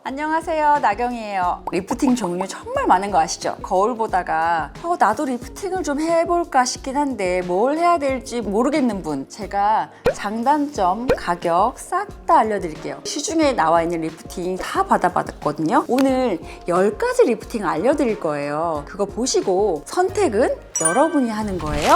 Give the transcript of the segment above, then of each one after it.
안녕하세요, 나경이에요. 리프팅 종류 정말 많은 거 아시죠? 거울 보다가 나도 리프팅을 좀 해볼까 싶긴 한데 뭘 해야 될지 모르겠는 분, 제가 장단점, 가격 싹 다 알려드릴게요. 시중에 나와 있는 리프팅 다 받아봤거든요. 오늘 10가지 리프팅 알려드릴 거예요. 그거 보시고 선택은 여러분이 하는 거예요.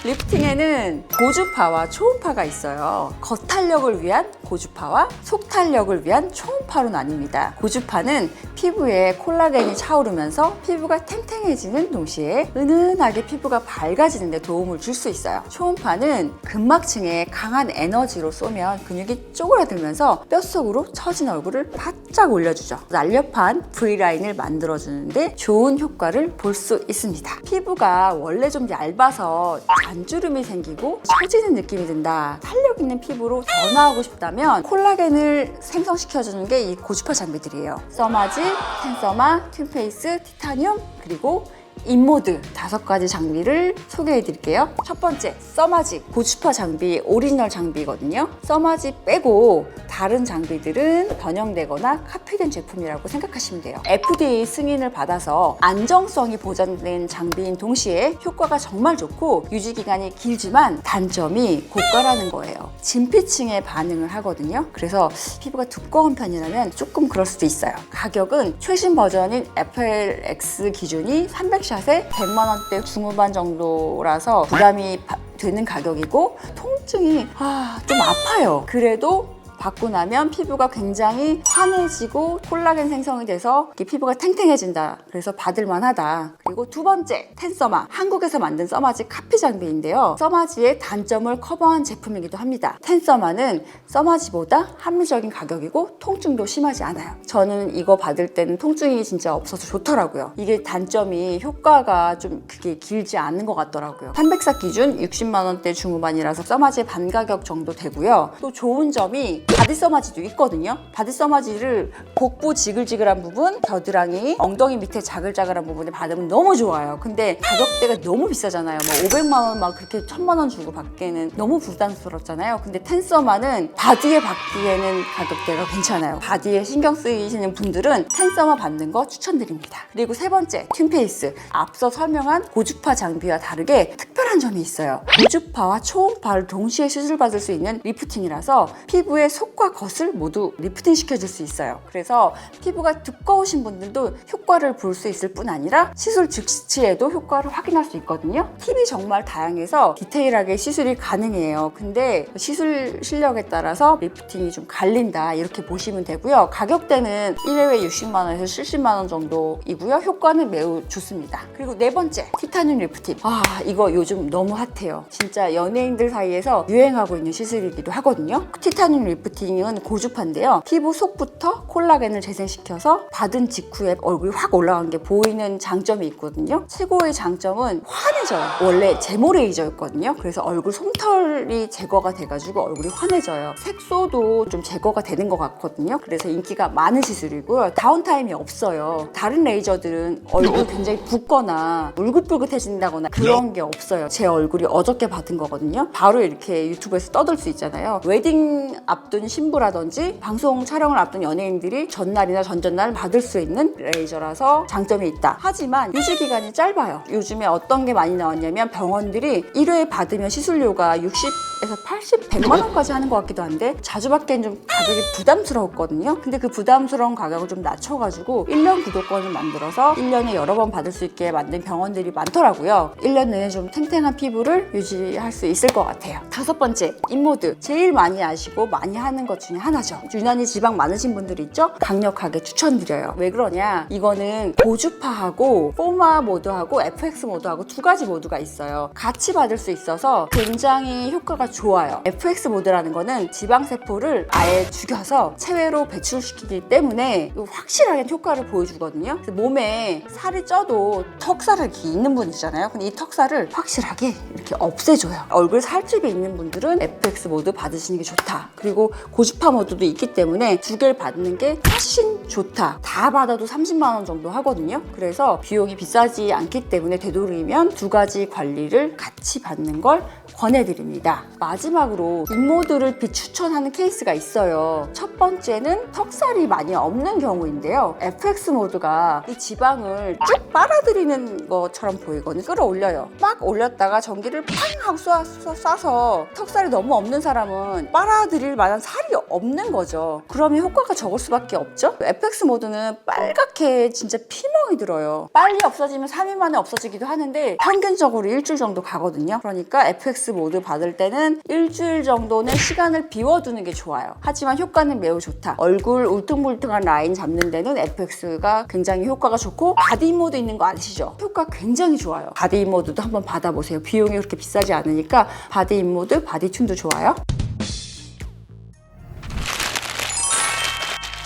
리프팅에는 고주파와 초음파가 있어요. 겉탄력을 위한 고주파와 속탄력을 위한 초음파로 나뉩니다. 고주파는 피부에 콜라겐이 차오르면서 피부가 탱탱해지는 동시에 은은하게 피부가 밝아지는 데 도움을 줄 수 있어요. 초음파는 근막층에 강한 에너지로 쏘면 근육이 쪼그라들면서 뼛속으로 처진 얼굴을 바짝 올려주죠. 날렵한 V라인을 만들어주는데 좋은 효과를 볼 수 있습니다. 피부가 원래 좀 얇아서 잔주름이 생기고 처지는 느낌이 든다, 탄력 있는 피부로 변화하고 싶다면 콜라겐을 생성시켜주는 게 이 고주파 장비들이에요. 써마지, 텐서마, 튠페이스, 티타늄, 그리고 인모드 5가지 장비를 소개해 드릴게요. 첫 번째, 써마지 고주파 장비, 오리지널 장비거든요. 써마지 빼고 다른 장비들은 변형되거나 카피된 제품이라고 생각하시면 돼요. FDA 승인을 받아서 안정성이 보장된 장비인 동시에 효과가 정말 좋고 유지기간이 길지만 단점이 고가라는 거예요. 진피층에 반응을 하거든요. 그래서 피부가 두꺼운 편이라면 조금 그럴 수도 있어요. 가격은 최신 버전인 FLX 기준이 300샷에 100만 원대 중후반 정도라서 부담이 되는 가격이고 통증이 좀 아파요. 그래도 받고 나면 피부가 굉장히 환해지고 콜라겐 생성이 돼서 피부가 탱탱해진다. 그래서 받을만 하다. 그리고 두 번째, 텐서마. 한국에서 만든 써마지 카피 장비인데요. 써마지의 단점을 커버한 제품이기도 합니다. 텐서마는 써마지보다 합리적인 가격이고 통증도 심하지 않아요. 저는 이거 받을 때는 통증이 진짜 없어서 좋더라고요. 이게 단점이 효과가 좀 그게 길지 않은 것 같더라고요. 300사 기준 60만 원대 중후반이라서 써마지의 반 가격 정도 되고요. 또 좋은 점이 바디 써마지도 있거든요. 바디 써마지를 복부 지글지글한 부분, 겨드랑이, 엉덩이 밑에 자글자글한 부분에 받으면 너무 좋아요. 근데 가격대가 너무 비싸잖아요. 500만 원 막 그렇게 1000만 원 주고 받기에는 너무 부담스럽잖아요. 근데 텐서마는 바디에 받기에는 가격대가 괜찮아요. 바디에 신경 쓰이시는 분들은 텐서마 받는 거 추천드립니다. 그리고 세 번째, 튠페이스. 앞서 설명한 고주파 장비와 다르게 특별한 점이 있어요. 고주파와 초음파를 동시에 시술받을 수 있는 리프팅이라서 피부의 속과 겉을 모두 리프팅 시켜줄 수 있어요. 그래서 피부가 두꺼우신 분들도 효과를 볼 수 있을 뿐 아니라 시술 즉시에도 효과를 확인할 수 있거든요. 팁이 정말 다양해서 디테일하게 시술이 가능해요. 근데 시술 실력에 따라서 리프팅이 좀 갈린다, 이렇게 보시면 되고요. 가격대는 1회에 60만 원에서 70만 원 정도이고요. 효과는 매우 좋습니다. 그리고 네 번째, 티타늄 리프팅. 이거 요즘 너무 핫해요. 진짜 연예인들 사이에서 유행하고 있는 시술이기도 하거든요. 티타늄 리프팅은 고주파인데요. 피부 속부터 콜라겐을 재생시켜서 받은 직후에 얼굴이 확 올라간 게 보이는 장점이 있거든요. 최고의 장점은 환해져요. 원래 제모 레이저였거든요. 그래서 얼굴 솜털이 제거가 돼가지고 얼굴이 환해져요. 색소도 좀 제거가 되는 것 같거든요. 그래서 인기가 많은 시술이고요. 다운타임이 없어요. 다른 레이저들은 얼굴 굉장히 붓거나 울긋불긋해진다거나 그런 게 없어요. 제 얼굴이 어저께 받은 거거든요. 바로 이렇게 유튜브에서 떠들 수 있잖아요. 웨딩 앞둔 신부라든지 방송 촬영을 앞둔 연예인들이 전날이나 전전날 받을 수 있는 레이저라서 장점이 있다. 하지만 유지기간이 짧아요. 요즘에 어떤 게 많이 나왔냐면 병원들이 1회 받으면 시술료가 60에서 80, 100만 원까지 하는 것 같기도 한데 자주 받기엔 좀 가격이 부담스러웠거든요. 근데 그 부담스러운 가격을 좀 낮춰가지고 1년 구독권을 만들어서 1년에 여러 번 받을 수 있게 만든 병원들이 많더라고요. 1년 내내 좀 탱탱한 피부를 유지할 수 있을 것 같아요. 다섯 번째, 인모드. 제일 많이 아시고 많이 하는 것 중에 하나죠. 유난히 지방 많으신 분들 있죠? 강력하게 추천드려요. 왜 그러냐? 이거는 고주파하고 포마 모드하고 FX 모드하고 2가지 모드가 있어요. 같이 받을 수 있어서 굉장히 효과가 좋아요. FX 모드라는 거는 지방세포를 아예 죽여서 체외로 배출시키기 때문에 확실하게 효과를 보여주거든요. 그래서 몸에 살이 쪄도 턱살이 이렇게 있는 분 있잖아요. 근데 이 턱살을 확실하게 이렇게 없애줘요. 얼굴 살집이 있는 분들은 FX 모드 받으시는 게 좋다. 그리고 고주파 모드도 있기 때문에 두 개를 받는 게 훨씬 좋다. 다 받아도 30만 원 정도 하거든요. 그래서 비용이 비싸지 않기 때문에 되도록이면 두 가지 관리를 같이 받는 걸 권해드립니다. 마지막으로 인모드를 비추천하는 케이스가 있어요. 첫 번째는 턱살이 많이 없는 경우인데요. FX 모드가 이 지방을 쭉 빨아들이는 것처럼 보이거든요. 끌어올려요. 막 올렸다가 전기를 팡 하고 쏴서 턱살이 너무 없는 사람은 빨아들일 만한 살이 없는 거죠. 그러면 효과가 적을 수밖에 없죠. FX 모드는 빨갛게 진짜 피멍이 들어요. 빨리 없어지면 3일 만에 없어지기도 하는데 평균적으로 일주일 정도 가거든요. 그러니까 FX 모드 받을 때는 일주일 정도는 시간을 비워두는 게 좋아요. 하지만 효과는 매우 좋다. 얼굴 울퉁불퉁한 라인 잡는 데는 FX가 굉장히 효과가 좋고 바디 모드 있는 거 아시죠? 효과 굉장히 좋아요. 바디 모드도 한번 받아보세요. 비용이 그렇게 비싸지 않으니까 바디 모드, 바디 튠도 좋아요.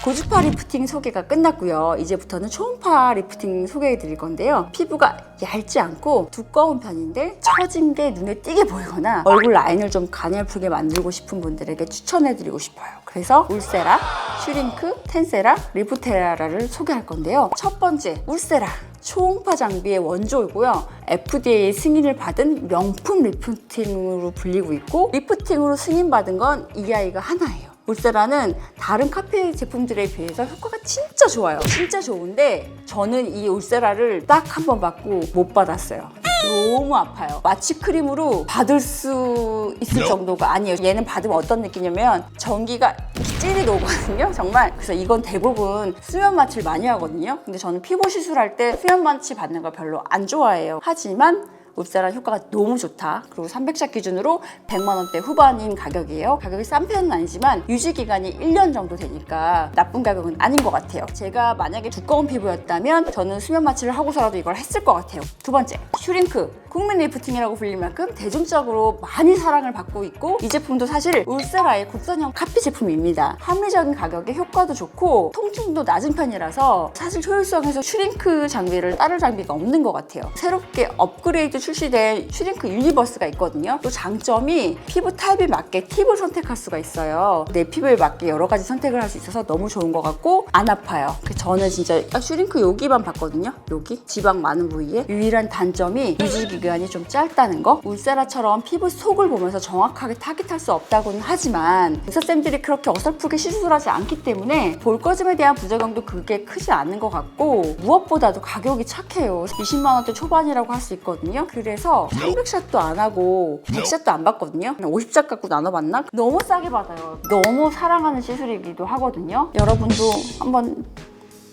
고주파 리프팅 소개가 끝났고요. 이제부터는 초음파 리프팅 소개해 드릴 건데요. 피부가 얇지 않고 두꺼운 편인데 처진 게 눈에 띄게 보이거나 얼굴 라인을 좀 가냘프게 만들고 싶은 분들에게 추천해 드리고 싶어요. 그래서 울세라, 슈링크, 텐세라, 리프테라를 소개할 건데요. 첫 번째, 울세라. 초음파 장비의 원조이고요. FDA 승인을 받은 명품 리프팅으로 불리고 있고 리프팅으로 승인받은 건 이 아이가 하나예요. 울세라는 다른 카페 제품들에 비해서 효과가 진짜 좋아요. 진짜 좋은데 저는 이 울세라를 딱 한 번 받고 못 받았어요. 너무 아파요. 마취 크림으로 받을 수 있을 정도가 아니에요. 얘는 받으면 어떤 느낌이냐면 전기가 찌릿 오거든요. 정말. 그래서 이건 대부분 수면 마취를 많이 하거든요. 근데 저는 피부 시술할 때 수면 마취 받는 걸 별로 안 좋아해요. 하지만 울세라 효과가 너무 좋다. 그리고 300샷 기준으로 100만 원대 후반인 가격이에요. 가격이 싼 편은 아니지만 유지 기간이 1년 정도 되니까 나쁜 가격은 아닌 것 같아요. 제가 만약에 두꺼운 피부였다면 저는 수면 마취를 하고서라도 이걸 했을 것 같아요. 두 번째, 슈링크. 국민 리프팅이라고 불릴 만큼 대중적으로 많이 사랑을 받고 있고 이 제품도 사실 울세라의 국산형 카피 제품입니다. 합리적인 가격에 효과도 좋고 통증도 낮은 편이라서 사실 효율성에서 슈링크 장비를 따를 장비가 없는 것 같아요. 새롭게 업그레이드 출시된 슈링크 유니버스가 있거든요. 또 장점이 피부 타입에 맞게 팁을 선택할 수가 있어요. 내 피부에 맞게 여러 가지 선택을 할 수 있어서 너무 좋은 것 같고 안 아파요. 저는 진짜 슈링크 여기만 봤거든요. 여기 지방 많은 부위에 유일한 단점이 유지 기간이 좀 짧다는 거. 울세라처럼 피부 속을 보면서 정확하게 타깃할 수 없다고는 하지만 의사쌤들이 그렇게 어설프게 시술하지 않기 때문에 볼거짐에 대한 부작용도 그게 크지 않은 것 같고 무엇보다도 가격이 착해요. 20만 원대 초반이라고 할 수 있거든요. 그래서 300샷도 안 하고 100샷도 안 받거든요. 50샷 갖고 나눠봤나? 너무 싸게 받아요. 너무 사랑하는 시술이기도 하거든요. 여러분도 한번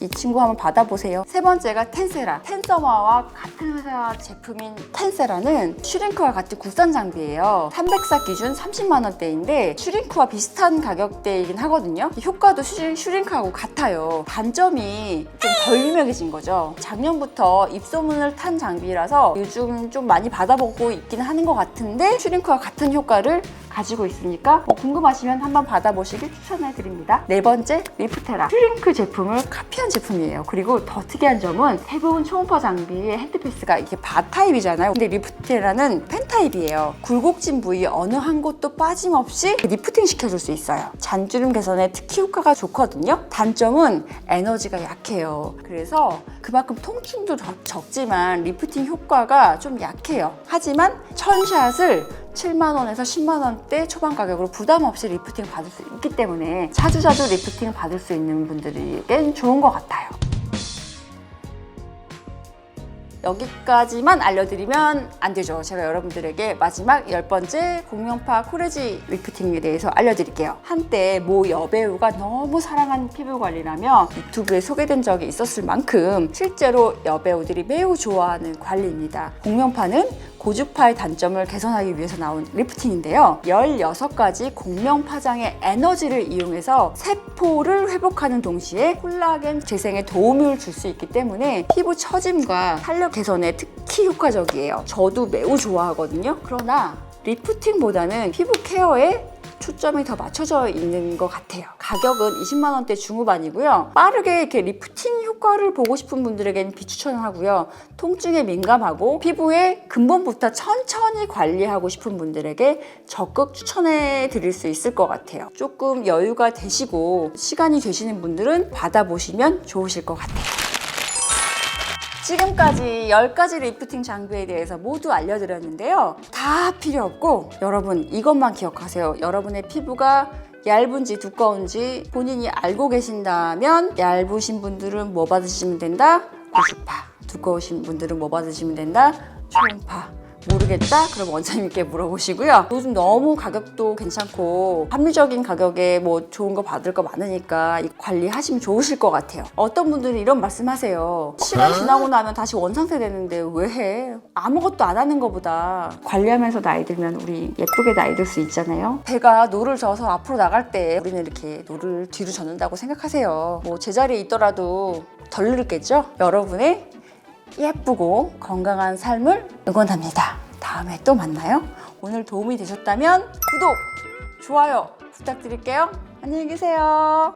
이 친구 한번 받아보세요. 세 번째가 텐세라. 텐서마와 같은 회사 제품인 텐세라는 슈링크와 같은 국산 장비예요. 300사 기준 30만 원대인데 슈링크와 비슷한 가격대이긴 하거든요. 효과도 슈링크하고 같아요. 단점이 좀 덜 유명해진 거죠. 작년부터 입소문을 탄 장비라서 요즘 좀 많이 받아보고 있긴 하는 것 같은데 슈링크와 같은 효과를 가지고 있으니까 궁금하시면 한번 받아보시길 추천해드립니다. 네 번째, 리프테라. 슈링크 제품을 카피한 제품이에요. 그리고 더 특이한 점은 대부분 초음파 장비의 핸드피스가 이게 바 타입이잖아요. 근데 리프테라는 펜 타입이에요. 굴곡진 부위 어느 한 곳도 빠짐없이 리프팅 시켜줄 수 있어요. 잔주름 개선에 특히 효과가 좋거든요. 단점은 에너지가 약해요. 그래서 그만큼 통증도 적지만 리프팅 효과가 좀 약해요. 하지만 1000샷을 7만 원에서 10만 원대 초반 가격으로 부담 없이 리프팅을 받을 수 있기 때문에 자주 리프팅을 받을 수 있는 분들에겐 좋은 것 같아요. 여기까지만 알려드리면 안 되죠. 제가 여러분들에게 마지막 10번째 공룡파 코레지 리프팅에 대해서 알려드릴게요. 한때 모 여배우가 너무 사랑하는 피부 관리라며 유튜브에 소개된 적이 있었을 만큼 실제로 여배우들이 매우 좋아하는 관리입니다. 공룡파는 고주파의 단점을 개선하기 위해서 나온 리프팅인데요. 16가지 공룡파장의 에너지를 이용해서 세포를 회복하는 동시에 콜라겐 재생에 도움을 줄 수 있기 때문에 피부 처짐과 탄력 개선에 특히 효과적이에요. 저도 매우 좋아하거든요. 그러나 리프팅보다는 피부 케어에 초점이 더 맞춰져 있는 것 같아요. 가격은 20만 원대 중후반이고요. 빠르게 이렇게 리프팅 효과를 보고 싶은 분들에게는 비추천하고요. 통증에 민감하고 피부의 근본부터 천천히 관리하고 싶은 분들에게 적극 추천해 드릴 수 있을 것 같아요. 조금 여유가 되시고 시간이 되시는 분들은 받아보시면 좋으실 것 같아요. 지금까지 10가지 리프팅 장비에 대해서 모두 알려드렸는데요. 다 필요 없고 여러분 이것만 기억하세요. 여러분의 피부가 얇은지 두꺼운지 본인이 알고 계신다면 얇으신 분들은 뭐 받으시면 된다? 고주파. 두꺼우신 분들은 뭐 받으시면 된다? 초음파. 모르겠다? 그럼 원장님께 물어보시고요. 요즘 너무 가격도 괜찮고 합리적인 가격에 뭐 좋은 거 받을 거 많으니까 관리하시면 좋으실 것 같아요. 어떤 분들은 이런 말씀하세요. 시간 지나고 나면 다시 원상태 되는데 왜 해? 아무것도 안 하는 것보다 관리하면서 나이 들면 우리 예쁘게 나이 들 수 있잖아요. 배가 노를 져서 앞으로 나갈 때 우리는 이렇게 노를 뒤로 젓는다고 생각하세요. 뭐 제자리에 있더라도 덜 늙겠죠? 여러분의 예쁘고 건강한 삶을 응원합니다. 다음에 또 만나요. 오늘 도움이 되셨다면 구독, 좋아요 부탁드릴게요. 안녕히 계세요.